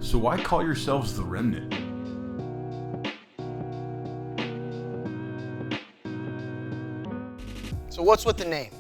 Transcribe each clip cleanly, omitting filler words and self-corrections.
So why call yourselves the Remnant? So what's with the name?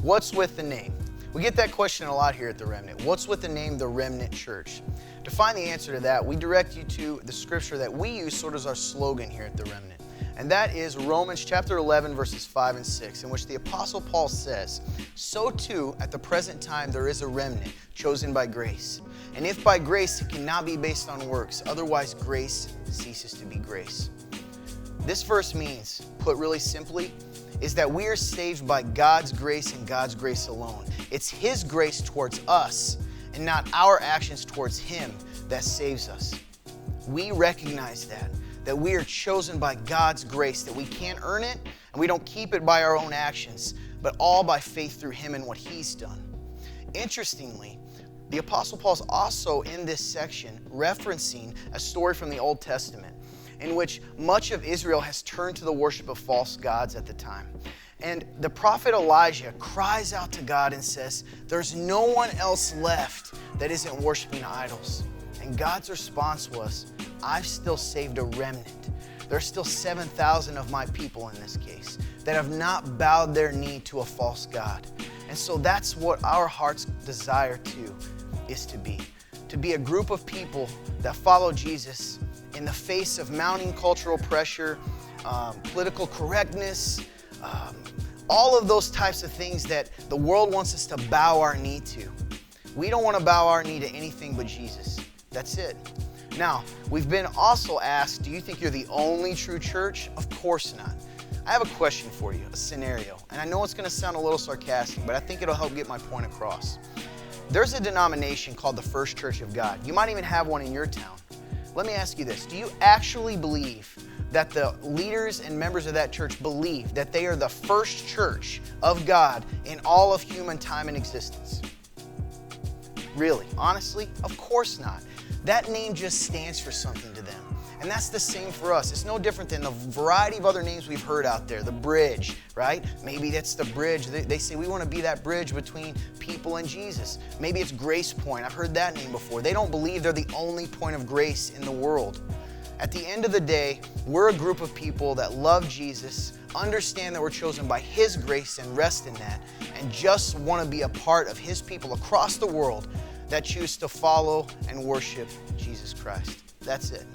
What's with the name? We get that question a lot here at the Remnant. What's with the name the Remnant Church? To find the answer to that, we direct you to the scripture that we use sort of as our slogan here at the Remnant. And that is Romans chapter 11, verses 5 and 6, in which the Apostle Paul says, "So too, at the present time, there is a remnant chosen by grace. And if by grace, it cannot be based on works. Otherwise, grace ceases to be grace." This verse means, put really simply, is that we are saved by God's grace and God's grace alone. It's His grace towards us and not our actions towards Him that saves us. We recognize that we are chosen by God's grace, that we can't earn it and we don't keep it by our own actions, but all by faith through Him and what He's done. Interestingly, the Apostle Paul's also in this section referencing a story from the Old Testament in which much of Israel has turned to the worship of false gods at the time. And the prophet Elijah cries out to God and says, "There's no one else left that isn't worshiping idols." And God's response was, "I've still saved a remnant. There's still 7,000 of my people in this case that have not bowed their knee to a false god." And so that's what our heart's desire too is to be a group of people that follow Jesus in the face of mounting cultural pressure, political correctness, all of those types of things that the world wants us to bow our knee to. We don't want to bow our knee to anything but Jesus. That's it. Now, we've been also asked, do you think you're the only true church? Of course not. I have a question for you, a scenario. And I know it's going to sound a little sarcastic, but I think it'll help get my point across. There's a denomination called the First Church of God. You might even have one in your town. Let me ask you this. Do you actually believe that the leaders and members of that church believe that they are the first church of God in all of human time and existence? Really? Honestly? Of course not. That name just stands for something to them. And that's the same for us. It's no different than the variety of other names we've heard out there. The bridge, right? Maybe that's the bridge. They say we want to be that bridge between people and Jesus. Maybe it's Grace Point. I've heard that name before. They don't believe they're the only point of grace in the world. At the end of the day, we're a group of people that love Jesus, understand that we're chosen by His grace and rest in that, and just want to be a part of His people across the world that choose to follow and worship Jesus Christ. That's it.